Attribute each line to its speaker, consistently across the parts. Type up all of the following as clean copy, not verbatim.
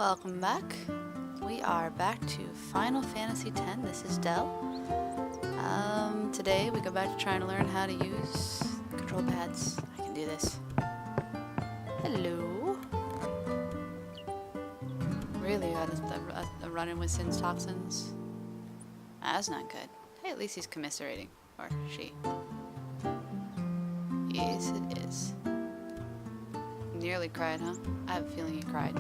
Speaker 1: Welcome back. We are back to Final Fantasy X. This is Del. Today we go back to trying to learn how to use control pads. I can do this. Hello. Really got a run-in with Sin's toxins. That's not good. Hey, at least he's commiserating. Or she. Yes, it is. Nearly cried, huh? I have a feeling he cried.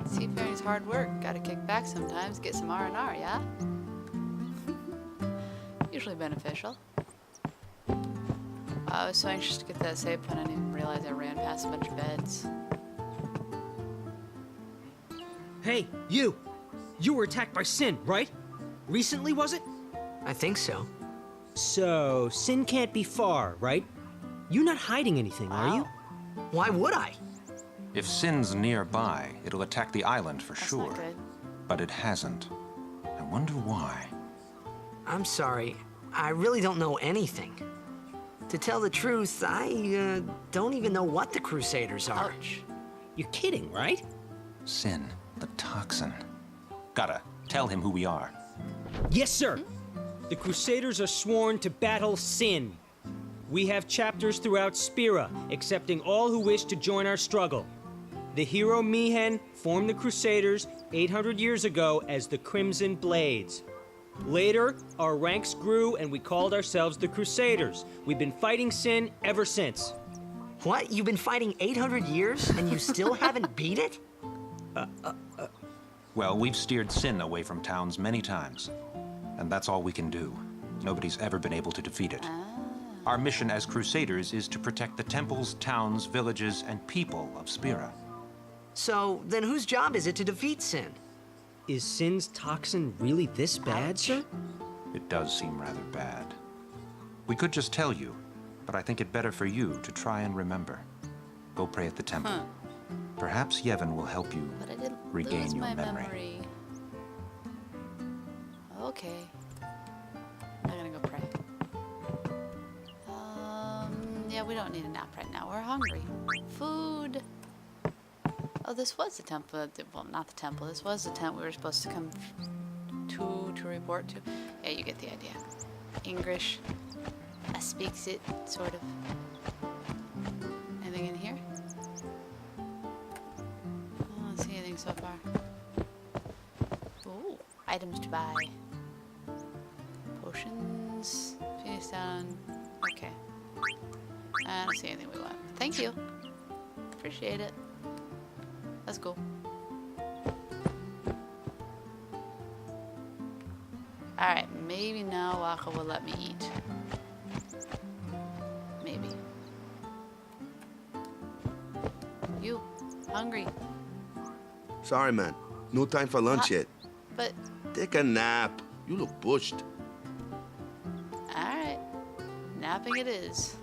Speaker 1: Seafaring's hard work. Gotta kick back sometimes, get some R&R, yeah? Usually beneficial. I was so anxious to get that save point, I didn't even realize I ran past a bunch of beds.
Speaker 2: Hey, you! You were attacked by Sin, right? Recently, was it?
Speaker 3: I think so.
Speaker 2: So, Sin can't be far, right? You're not hiding anything, are you?
Speaker 3: Why would I?
Speaker 4: If Sin's nearby, it'll attack the island for
Speaker 1: That's
Speaker 4: sure.
Speaker 1: not good.
Speaker 4: But it hasn't. I wonder why.
Speaker 3: I'm sorry. I really don't know anything. To tell the truth, I don't even know what the Crusaders are.
Speaker 1: Ouch.
Speaker 2: You're kidding, right?
Speaker 4: Sin, the toxin. Gotta tell him who we are.
Speaker 2: Yes, sir! The Crusaders are sworn to battle Sin. We have chapters throughout Spira, accepting all who wish to join our struggle. The hero Mihen formed the Crusaders 800 years ago as the Crimson Blades. Later, our ranks grew and we called ourselves the Crusaders. We've been fighting Sin ever since.
Speaker 3: What? You've been fighting 800 years and you still haven't beat it?
Speaker 4: Well, we've steered Sin away from towns many times. And that's all we can do. Nobody's ever been able to defeat it. Our mission as Crusaders is to protect the temples, towns, villages, and people of Spira.
Speaker 3: So, then whose job is it to defeat Sin?
Speaker 2: Is Sin's toxin really this bad, sir?
Speaker 4: It does seem rather bad. We could just tell you, but I think it better for you to try and remember. Go pray at the temple. Perhaps Yevon will help you
Speaker 1: But I didn't
Speaker 4: regain
Speaker 1: lose
Speaker 4: your
Speaker 1: my
Speaker 4: memory.
Speaker 1: Okay. I'm gonna go pray. Yeah, we don't need a nap right now. We're hungry. Food. Oh, this was the temple. Well, not the temple. This was the tent we were supposed to come to report to. Yeah, you get the idea. English. I speaks it, sort of. Anything in here? I don't see anything so far. Ooh, items to buy. Potions. Finish down. Okay. I don't see anything we want. Thank you. Appreciate it. That's cool. Alright, maybe now Waka will let me eat. Maybe. You, hungry?
Speaker 5: Sorry, man. No time for lunch yet.
Speaker 1: But,
Speaker 5: Take a nap. You look pushed.
Speaker 1: alright. Napping it is.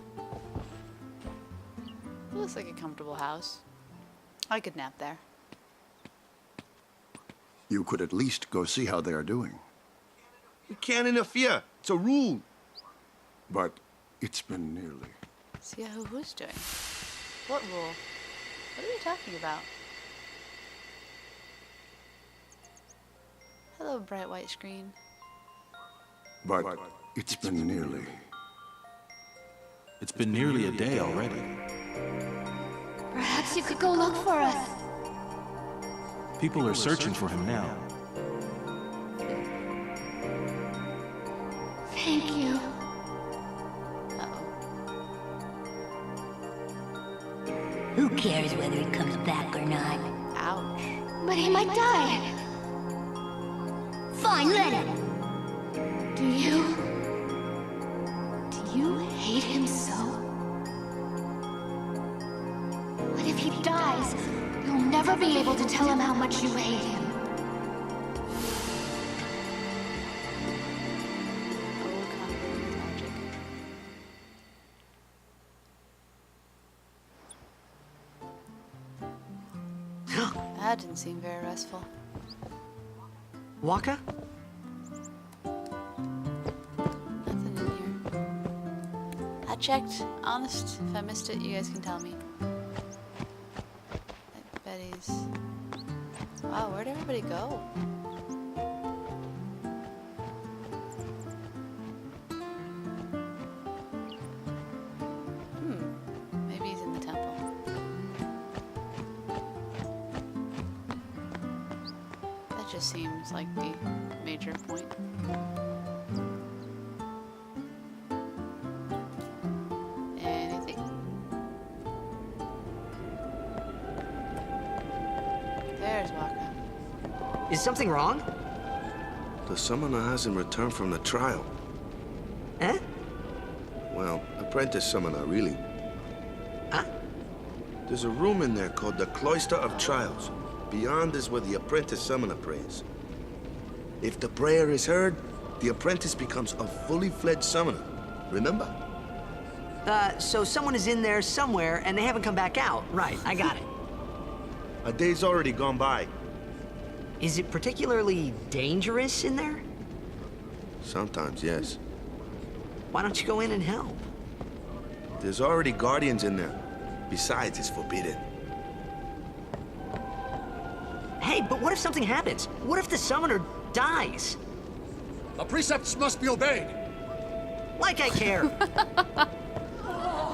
Speaker 1: Looks like a comfortable house. I could nap there.
Speaker 6: You could at least go see how they are doing.
Speaker 5: You can't interfere. It's a rule.
Speaker 6: But it's been nearly.
Speaker 1: See how who's doing. What rule? What are you talking about? Hello, bright white screen.
Speaker 6: But it's been nearly.
Speaker 7: It's been nearly a day already.
Speaker 8: Perhaps you could go look for us.
Speaker 7: People are searching for him now.
Speaker 8: Thank you.
Speaker 1: Uh-oh.
Speaker 9: Who cares whether he comes back or not?
Speaker 1: Ouch.
Speaker 8: But he might die.
Speaker 9: Fine, let him.
Speaker 8: Do you hate him so? What if he dies? You'll never be able to tell him how much you hate him.
Speaker 1: Oh, convoluted logic. That didn't seem very restful.
Speaker 3: Waka?
Speaker 1: Nothing in here. I checked. Honest, if I missed it, you guys can tell me. Betty's nice. Wow, where'd everybody go? Maybe he's in the temple. That just seems like the major point. Anything? There's Waka.
Speaker 3: Is something wrong?
Speaker 5: The summoner hasn't returned from the trial.
Speaker 3: Eh?
Speaker 5: Well, apprentice summoner, really.
Speaker 3: Huh?
Speaker 5: There's a room in there called the Cloister of Trials. Beyond is where the apprentice summoner prays. If the prayer is heard, the apprentice becomes a fully fledged summoner. Remember?
Speaker 3: So someone is in there somewhere and they haven't come back out. Right, I got it.
Speaker 5: A day's already gone by.
Speaker 3: Is it particularly dangerous in there?
Speaker 5: Sometimes, yes.
Speaker 3: Why don't you go in and help?
Speaker 5: There's already guardians in there. Besides, it's forbidden.
Speaker 3: Hey, but what if something happens? What if the summoner dies?
Speaker 10: The precepts must be obeyed.
Speaker 3: Like I care.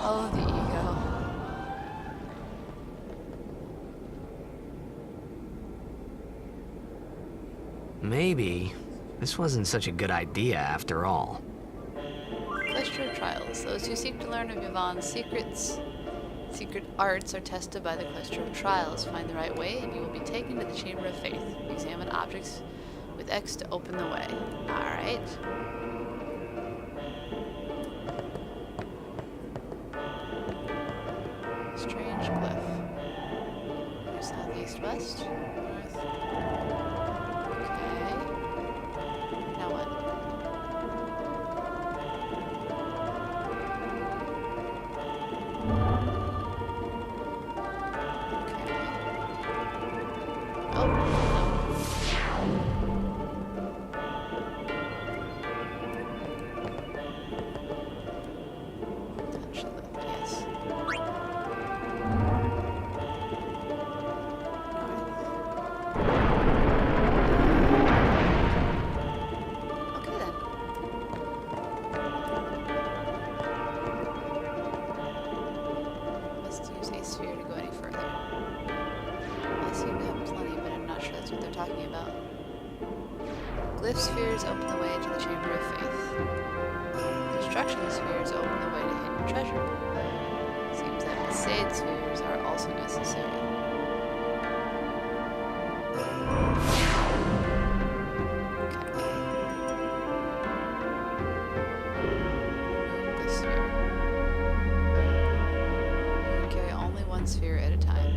Speaker 1: Oh, the ego.
Speaker 3: Maybe this wasn't such a good idea after all.
Speaker 1: Cloister of Trials. Those who seek to learn of Yvonne's secret arts are tested by the Cloister of Trials. Find the right way and you will be taken to the Chamber of Faith. Examine objects with X to open the way. Alright. Strange glyph. North, south, east, west. North. Okay. Now what? Oh, touch the, yes. Okay then. Must use a sphere to go any further. I seem to have plenty, but I'm not sure that's what they're talking about. Glyph spheres open the way to the Chamber of Faith. Destruction spheres open the way to hidden treasure. Seems that Besaid spheres are also necessary. Remove the sphere. You can carry only one sphere at a time.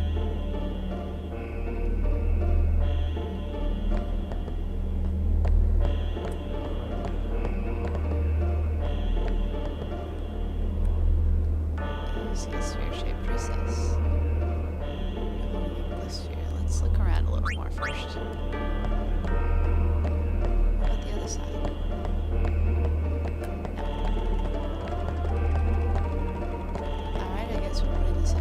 Speaker 1: Use the sphere-shaped recess. Remove the sphere. Let's look around a little more first. What about the other side? No. Alright, I guess we're running this in.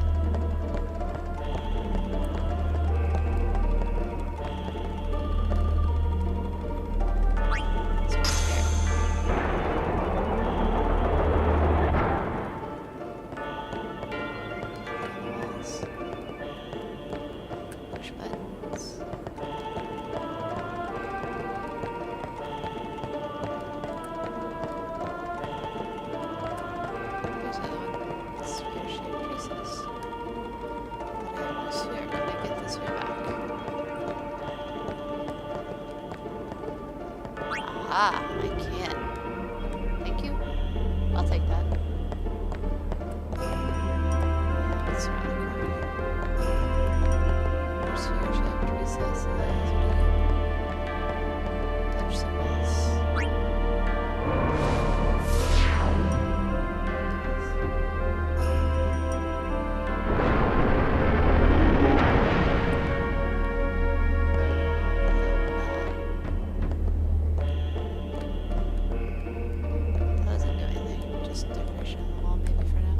Speaker 1: It's right there. Walls. Push buttons. Here's another one. Sphere-shaped recess. But I have no sphere. Can I get the sphere back? Aha! I can. Thank you. I'll take that. What's around the corner? More sphere-shaped recesses. Touch symbols. That doesn't do anything. Just decoration on the wall, maybe for now.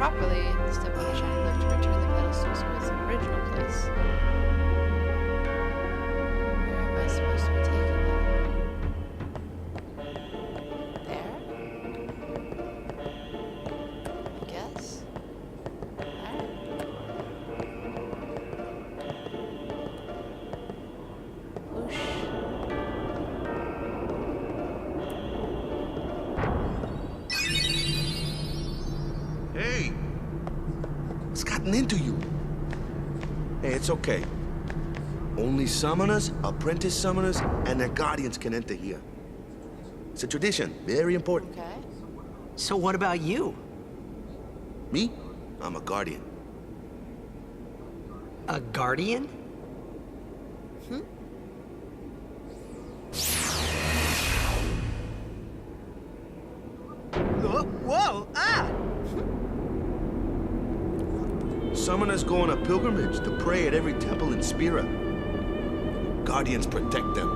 Speaker 1: properly, step on the shiny lift to return the pedestal to its original place. Where am I supposed to be taking it? There? I guess. Alright. Whoosh.
Speaker 5: Hey! What's gotten into you? Hey, it's okay. Only summoners, apprentice summoners, and their guardians can enter here. It's a tradition, very important.
Speaker 1: Okay.
Speaker 3: So what about you?
Speaker 5: Me? I'm a guardian.
Speaker 3: A guardian? Whoa! Ah!
Speaker 5: Summoners go on a pilgrimage to pray at every temple in Spira. Guardians protect them.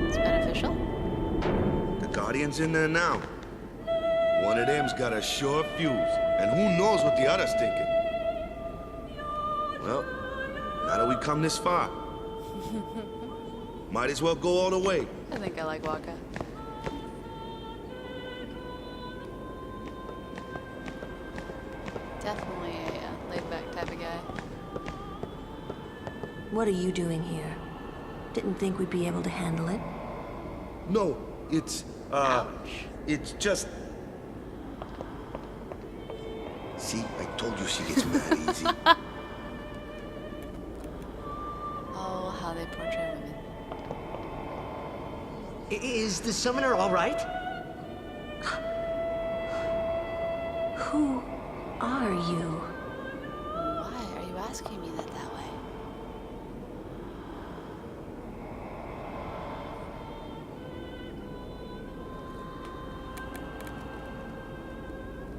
Speaker 1: It's beneficial.
Speaker 5: The Guardian's in there now. One of them's got a sure fuse, and who knows what the other's thinking. Well, now that we come this far, might as well go all the way.
Speaker 1: I think I like Waka. Definitely a laid-back type of guy.
Speaker 9: What are you doing here? Didn't think we'd be able to handle it.
Speaker 5: No, it's, it's just... See, I told you she gets mad easy.
Speaker 1: Oh, how they portray women.
Speaker 3: Is the summoner all right?
Speaker 9: Who are you?
Speaker 1: Why are you asking me that way?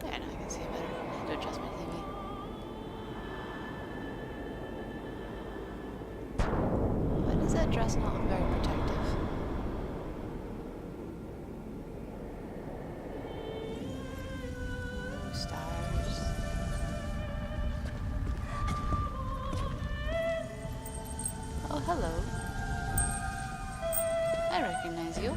Speaker 1: There, now I can see better. I had to adjust my TV. Why does that dress not look very protective? Ooh, stars. Oh, hello. I recognize you.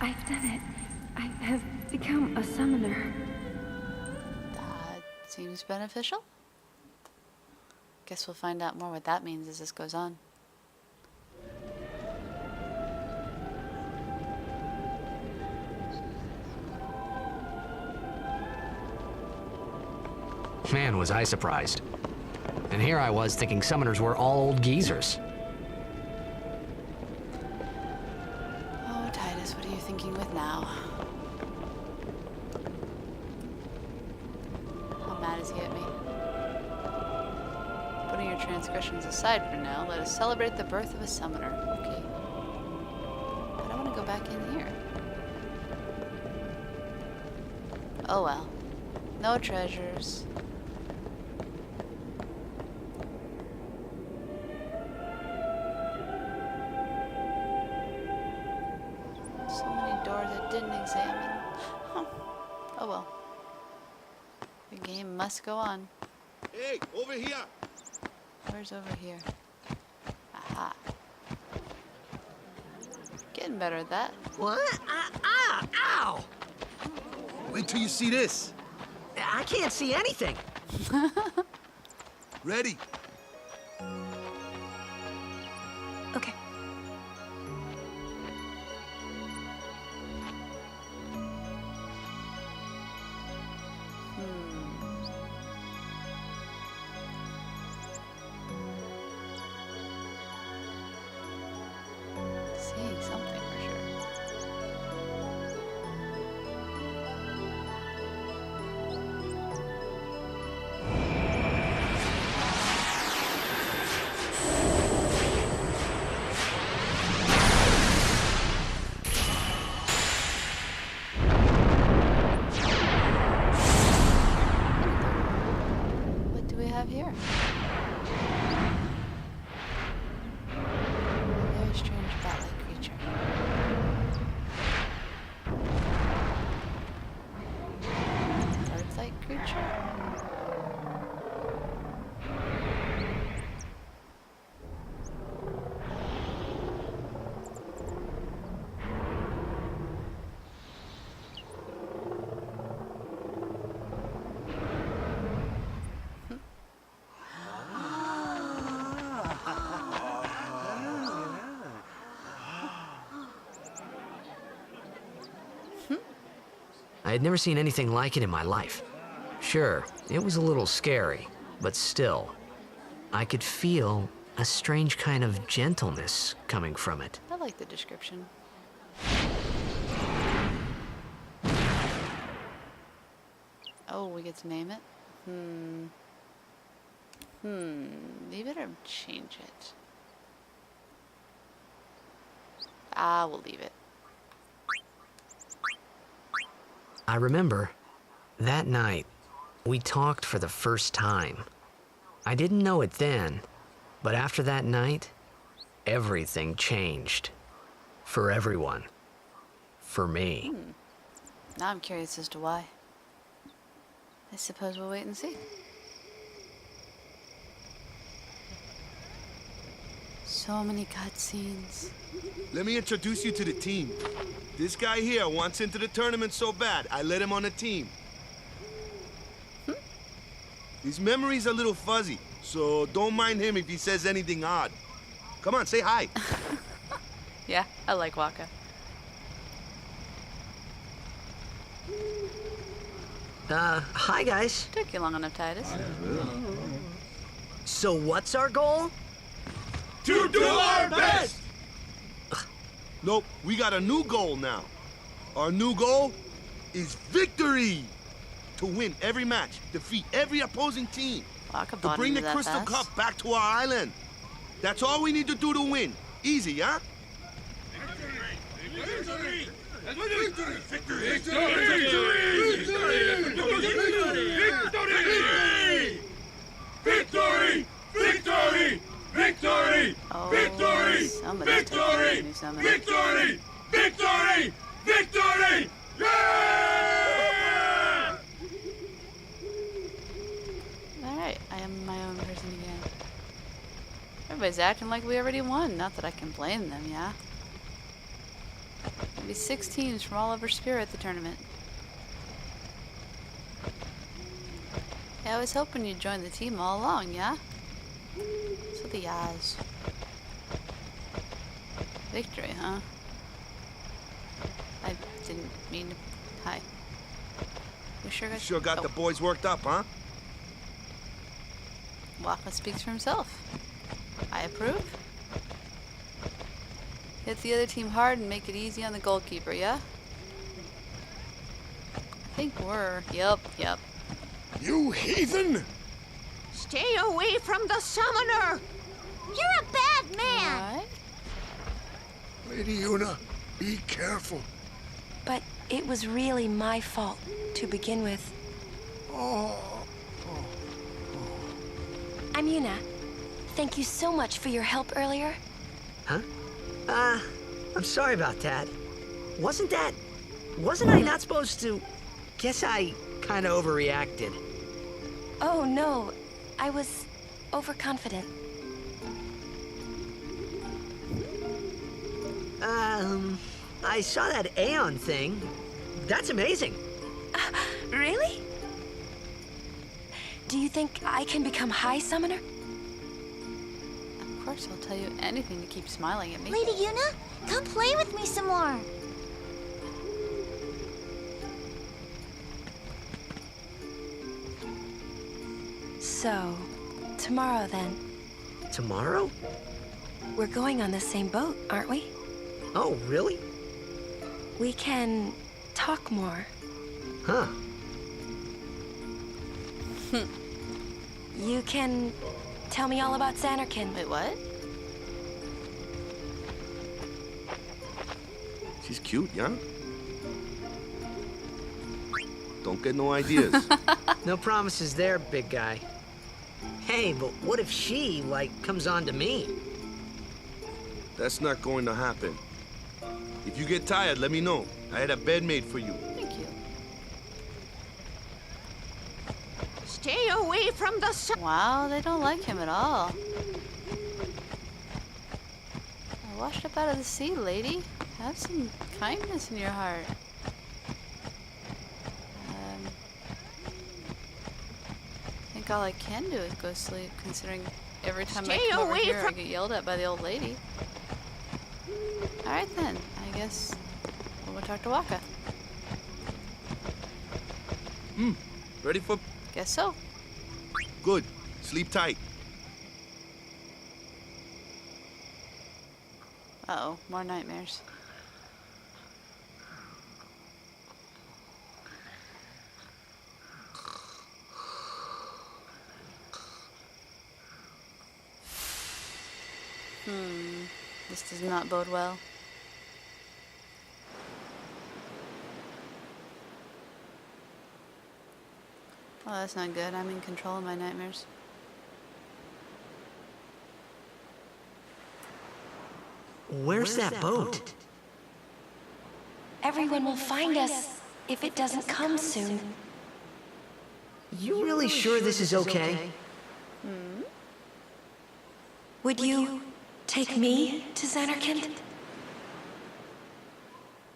Speaker 11: I've done it. I have become a summoner.
Speaker 1: That seems beneficial. Guess we'll find out more what that means as this goes on.
Speaker 3: Man, was I surprised. And here I was thinking summoners were all old geezers.
Speaker 1: Oh, Titus, what are you thinking with now? How mad is he at me? Putting your transgressions aside for now, let us celebrate the birth of a summoner. Okay. But I want to go back in here. Oh well. No treasures. So many doors I didn't examine. Huh. Oh well. The game must go on.
Speaker 5: Hey, over here!
Speaker 1: Where's over here? Aha. Getting better at that.
Speaker 3: What? Ow!
Speaker 5: Wait till you see this.
Speaker 3: I can't see anything.
Speaker 5: Ready?
Speaker 11: Okay.
Speaker 1: Seeing something for sure.
Speaker 3: I had never seen anything like it in my life. Sure, it was a little scary, but still, I could feel a strange kind of gentleness coming from it.
Speaker 1: I like the description. Oh, we get to name it? Leave it or change it? Ah, we'll leave it.
Speaker 3: I remember, that night, we talked for the first time. I didn't know it then, but after that night, everything changed. For everyone. For me.
Speaker 1: Now I'm curious as to why. I suppose we'll wait and see. So many cutscenes.
Speaker 5: Let me introduce you to the team. This guy here wants into the tournament so bad, I let him on the team. His memory's a little fuzzy, so don't mind him if he says anything odd. Come on, say hi.
Speaker 1: Yeah, I like Waka.
Speaker 3: Hi guys.
Speaker 1: Took you long enough, Titus.
Speaker 3: So what's our goal?
Speaker 5: To do our best! Nope, we got a new goal now. Our new goal is victory! To win every match, defeat every opposing team.
Speaker 1: Waka
Speaker 5: To
Speaker 1: bought
Speaker 5: bring the
Speaker 1: into that
Speaker 5: Crystal
Speaker 1: fast.
Speaker 5: Cup back to our island. That's all we need to do to win. Easy, huh?
Speaker 10: Victory! Victory! Victory! Victory!
Speaker 1: Oh,
Speaker 10: Victory!
Speaker 1: somebody's
Speaker 10: Victory!
Speaker 1: taking me something.
Speaker 10: Victory! Victory! Victory! Yeah!
Speaker 1: Alright, I am my own person again. Everybody's acting like we already won. Not that I can blame them, yeah? Maybe 6 teams from all over Spirit at the tournament. Yeah, I was hoping you'd join the team all along, yeah? So the eyes. Victory, huh? I didn't mean to... Hi. We sure got...
Speaker 5: Sure got
Speaker 1: oh.
Speaker 5: the boys worked up, huh?
Speaker 1: Waka speaks for himself. I approve. Hit the other team hard and make it easy on the goalkeeper, yeah? I think we're... Yep.
Speaker 6: You heathen!
Speaker 12: Stay away from the summoner!
Speaker 8: You're a bad man!
Speaker 1: What?
Speaker 6: Lady Una, be careful.
Speaker 11: But it was really my fault to begin with. I'm Yuna. Thank you so much for your help earlier.
Speaker 3: Huh? I'm sorry about that. Wasn't I not supposed to... Guess I kind of overreacted.
Speaker 11: Oh no, I was overconfident.
Speaker 3: I saw that Aeon thing. That's amazing.
Speaker 11: Really? Do you think I can become High Summoner?
Speaker 1: Of course I'll tell you anything to keep smiling at me.
Speaker 8: Lady Yuna, come play with me some more.
Speaker 11: So, tomorrow then.
Speaker 3: Tomorrow?
Speaker 11: We're going on the same boat, aren't we?
Speaker 3: Oh, really?
Speaker 11: We can talk more.
Speaker 3: Huh.
Speaker 11: You can tell me all about Xanarkin.
Speaker 1: Wait, what?
Speaker 5: She's cute, yeah? Don't get no ideas.
Speaker 3: No promises there, big guy. Hey, but what if she, comes on to me?
Speaker 5: That's not going to happen. If you get tired, let me know. I had a bed made for you.
Speaker 1: Thank you.
Speaker 12: Stay away from the summoner!
Speaker 1: Wow, they don't like him at all. I washed up out of the sea, lady. Have some kindness in your heart. I think all I can do is go sleep, considering every time I
Speaker 12: Stay
Speaker 1: come over
Speaker 12: away
Speaker 1: here I
Speaker 12: from-
Speaker 1: get yelled at by the old lady. Alright then, I guess we'll go talk to Waka.
Speaker 5: Ready for...
Speaker 1: Guess so.
Speaker 5: Good. Sleep tight.
Speaker 1: Uh-oh, more nightmares. This does not bode well. Oh, that's not good. I'm in control of my nightmares.
Speaker 3: Where's that boat?
Speaker 13: Everyone will find us if it doesn't come soon.
Speaker 3: You really sure this is okay?
Speaker 13: Would you take me to Xanarkand?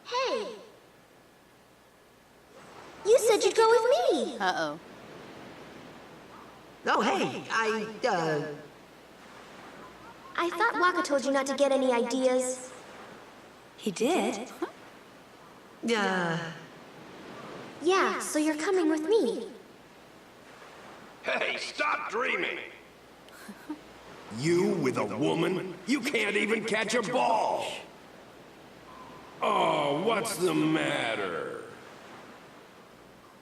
Speaker 14: Hey! You said you'd go with me!
Speaker 1: Uh-oh.
Speaker 3: Oh, hey,
Speaker 14: I thought Waka told you not to get any ideas.
Speaker 13: He did?
Speaker 14: Yeah, so you're coming with me.
Speaker 10: Hey, stop dreaming! You with a woman? You can't even catch a ball! Oh, what's the matter?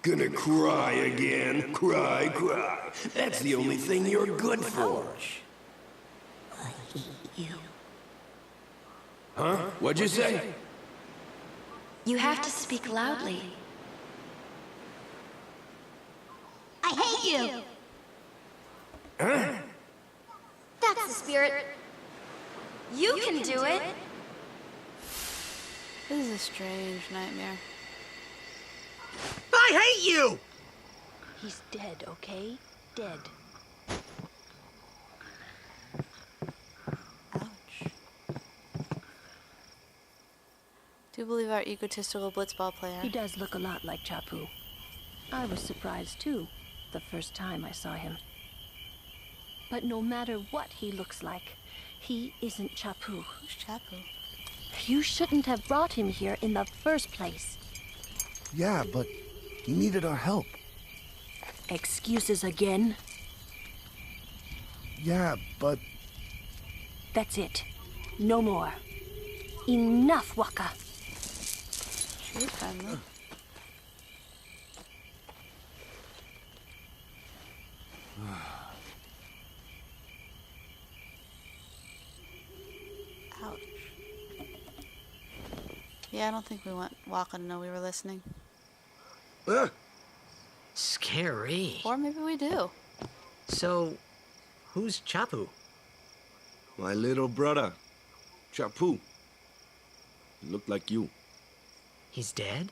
Speaker 10: Gonna cry again? Cry, cry. That's the only thing you're good for.
Speaker 9: I hate you.
Speaker 10: Huh? What'd you say?
Speaker 13: You have to speak loudly.
Speaker 14: I hate you!
Speaker 10: Huh?
Speaker 14: That's the spirit.
Speaker 13: You can do it!
Speaker 1: This is a strange nightmare.
Speaker 3: I hate you!
Speaker 9: He's dead, okay? Dead.
Speaker 1: Ouch. Do you believe our egotistical blitzball player?
Speaker 9: He does look a lot like Chapu. I was surprised too, the first time I saw him. But no matter what he looks like, he isn't Chapu.
Speaker 1: Who's Chapu?
Speaker 9: You shouldn't have brought him here in the first place.
Speaker 6: Yeah, but he needed our help.
Speaker 9: Excuses again?
Speaker 6: Yeah, but...
Speaker 9: That's it. No more. Enough, Waka.
Speaker 1: She's friendly. Ouch. Yeah, I don't think we want Waka to know we were listening.
Speaker 3: Scary.
Speaker 1: Or maybe we do.
Speaker 3: So, who's Chapu?
Speaker 5: My little brother, Chapu. He looked like you.
Speaker 3: He's dead?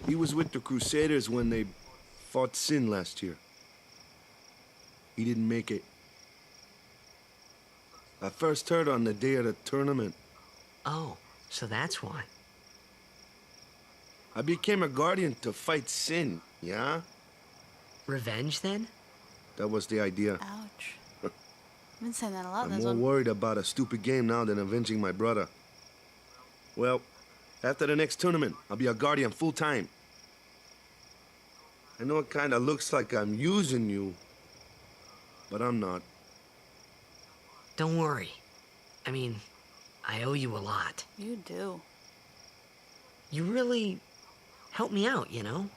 Speaker 5: He was with the Crusaders when they fought Sin last year. He didn't make it. I first heard on the day of the tournament.
Speaker 3: Oh, so that's why.
Speaker 5: I became a guardian to fight Sin, yeah?
Speaker 3: Revenge, then?
Speaker 5: That was the idea.
Speaker 1: Ouch. I've been saying that a lot in
Speaker 5: I'm
Speaker 1: this
Speaker 5: more
Speaker 1: one.
Speaker 5: worried about a stupid game now than avenging my brother. Well, after the next tournament, I'll be a guardian full-time. I know it kind of looks like I'm using you, but I'm not.
Speaker 3: Don't worry. I mean, I owe you a lot.
Speaker 1: You do.
Speaker 3: You really helped me out, you know?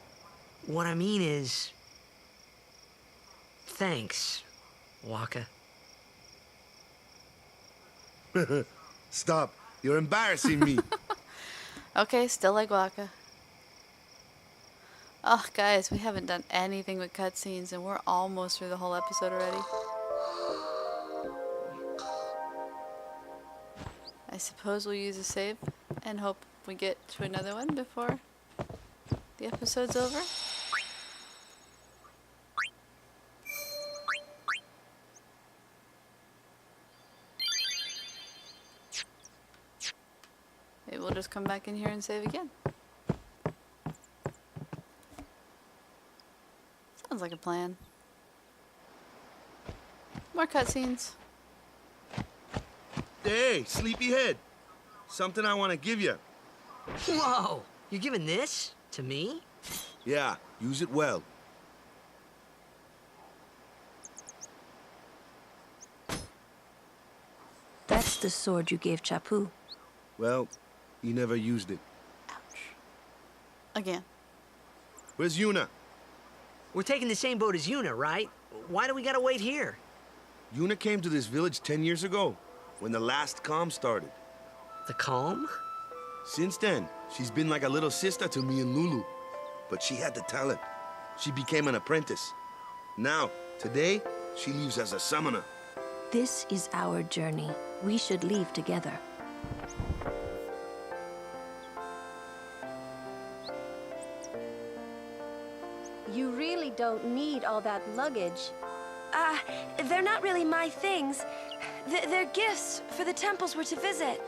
Speaker 3: What I mean is... Thanks, Waka.
Speaker 5: Stop. You're embarrassing me.
Speaker 1: Okay, still like Waka. Oh, guys, we haven't done anything with cutscenes, and we're almost through the whole episode already. I suppose we'll use a save and hope we get to another one before the episode's over. Maybe we'll just come back in here and save again. Sounds like a plan. More cutscenes.
Speaker 5: Hey, sleepyhead. Something I want to give you.
Speaker 3: Whoa! You're giving this to me?
Speaker 5: Yeah, use it well.
Speaker 9: That's the sword you gave Chapu.
Speaker 5: Well, he never used it.
Speaker 1: Again.
Speaker 5: Where's Yuna?
Speaker 3: We're taking the same boat as Yuna, right? Why do we gotta wait here?
Speaker 5: Yuna came to this village 10 years ago, when the last calm started.
Speaker 3: The calm?
Speaker 5: Since then, she's been like a little sister to me and Lulu. But she had the talent. She became an apprentice. Now, today, she leaves as a summoner.
Speaker 9: This is our journey. We should leave together.
Speaker 15: You really don't need all that luggage.
Speaker 13: They're not really my things. They're gifts for the temples we're to visit.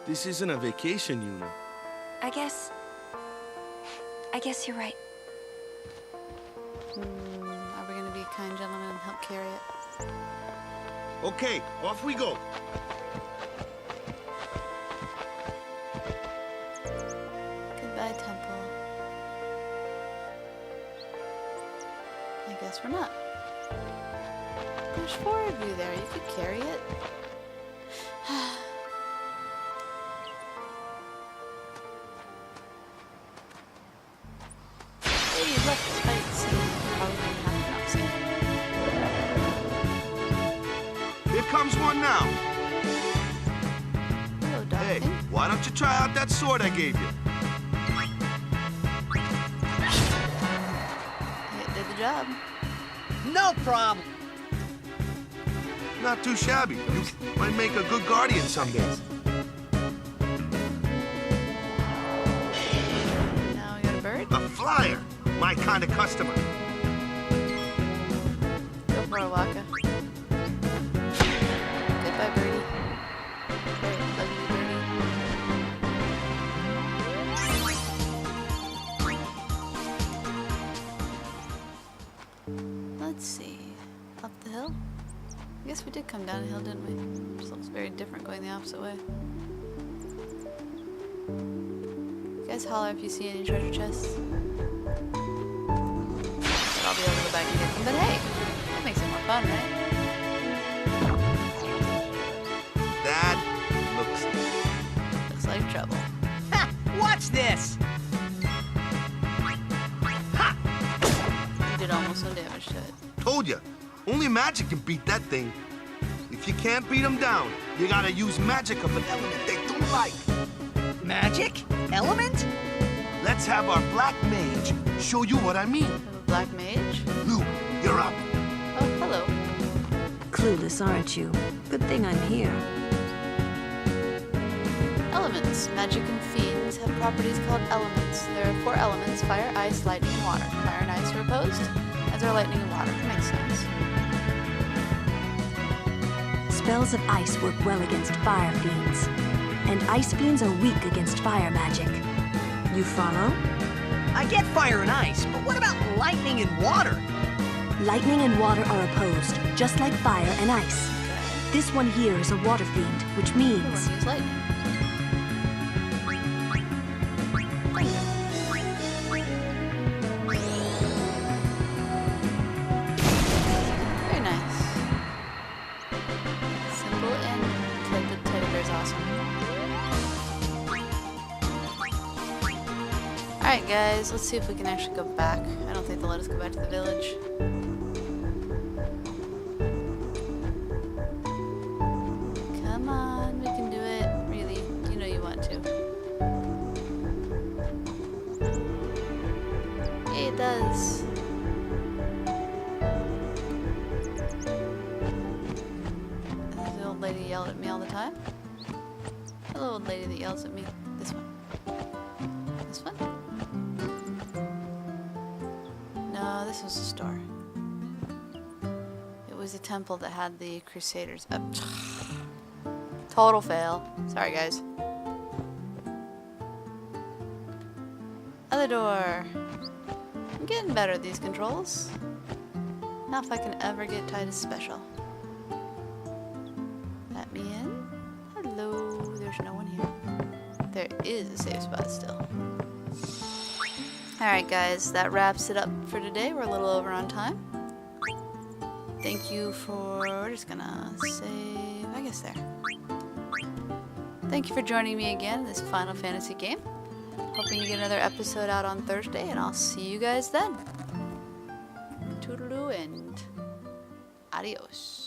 Speaker 5: This isn't a vacation, Yuna.
Speaker 13: I guess you're right.
Speaker 1: Are we gonna be a kind gentleman and help carry it?
Speaker 5: Okay, off we go.
Speaker 1: Goodbye, temple. I guess we're not. There's 4 of you there. You could carry it. Hey, you left the fight scene. Probably half an
Speaker 5: Here comes one now.
Speaker 1: Hello, Dolphin.
Speaker 5: Hey, why don't you try out that sword I gave you?
Speaker 1: It did the job.
Speaker 3: No problem.
Speaker 5: Not too shabby. You might make a good guardian someday.
Speaker 1: Now we got a bird.
Speaker 5: A flyer. My kind of customer.
Speaker 1: Go for it, Waka. Goodbye, birdie. Great, love you, birdie. Let's see. Up the hill? I guess we did come down a hill, didn't we? Just looks very different going the opposite way. You guys holler if you see any treasure chests. I'll be able to go back and get them. But hey, that makes it more fun, right?
Speaker 5: That
Speaker 1: looks like trouble.
Speaker 3: Ha! Watch this!
Speaker 5: Ha!
Speaker 1: You did almost no damage to it.
Speaker 5: Told ya. Only magic can beat that thing. If you can't beat them down, you gotta use magic of an element they don't like.
Speaker 3: Magic? Element?
Speaker 5: Let's have our black mage show you what I mean.
Speaker 1: Black mage?
Speaker 5: Lou, you're up.
Speaker 1: Oh, hello.
Speaker 9: Clueless, aren't you? Good thing I'm here.
Speaker 1: Elements. Magic and fiends have properties called elements. There are 4 elements: fire, ice, lightning, and water. Fire and ice are opposed, as are lightning and water. Makes sense.
Speaker 9: Spells of ice work well against fire fiends, and ice fiends are weak against fire magic. You follow?
Speaker 3: I get fire and ice, but what about lightning and water?
Speaker 9: Lightning and water are opposed, just like fire and ice. This one here is a water fiend, which means...
Speaker 1: Use lightning. Very nice. Simple and the teddy bear is awesome. Alright guys, let's see if we can actually go back. I don't think they'll let us go back to the village. Come on, we can do it. Really, you know you want to. Hey, it does. Does the old lady yell at me all the time? Hello, old lady that yells at me. This one. This one? No, this was a store. It was a temple that had the Crusaders. Total fail. Sorry, guys. Other door. I'm getting better at these controls. Not if I can ever get Titus special. Let me in. Hello. There's no one here. There is a safe spot still. Alright guys, that wraps it up for today. We're a little over on time. Thank you for, we're just gonna save, I guess there. Thank you for joining me again in this Final Fantasy game. Hoping to get another episode out on Thursday, and I'll see you guys then. Toodaloo and adios.